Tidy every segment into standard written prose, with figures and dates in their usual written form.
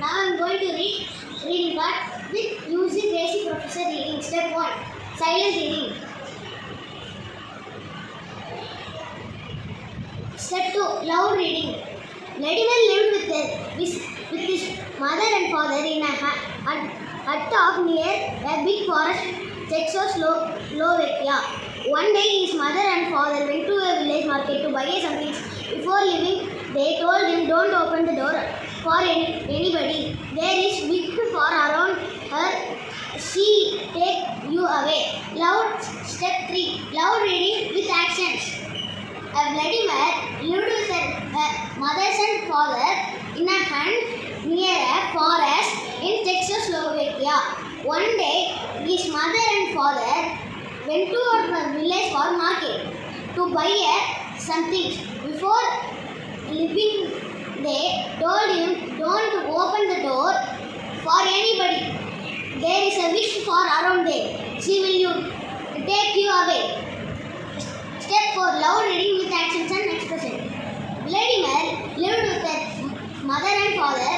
Now I am going to read reading part with using Gracie Professor reading. Step 1. Silent reading. Step 2. Loud reading. Vladimir lived with his mother and father in a hut near a big forest, Czechoslovakia. One day his mother and father went to a village market to buy some things. Before leaving, they told him, "Don't open the door for anybody. There is big for around her. She take you away." Step 3. Loud reading with actions. Vladimir lived with her mother and father in a hut near a forest in Czechoslovakia. One day, his mother and father went to a village for market to buy some things. Before leaving, they told him, "Don't open the door for anybody. There is a witch for around there. She will take you away." Step 4. Loud reading with actions and expression. Vladimir lived with his mother and father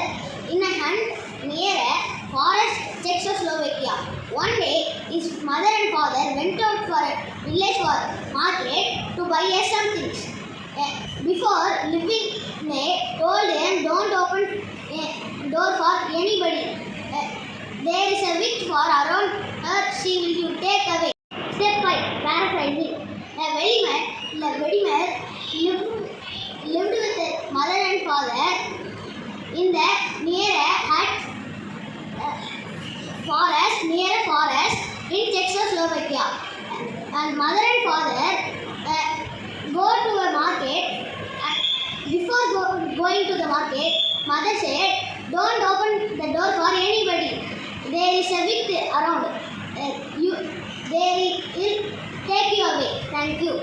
in a hut near a forest, Czechoslovakia. One day, his mother and father went out for a village for market to buy some things. Before leaving, they told him, "Don't open door for anybody. There is a witch for around her. She will take away." Step 5. Paraphrasing. Vladimir lived with his mother and father in the near a forest in Czechoslovakia. And mother and father go to a market. Before going to the market, mother said, "Don't open the door for anybody. There is a witch around. They will take you away." Thank you.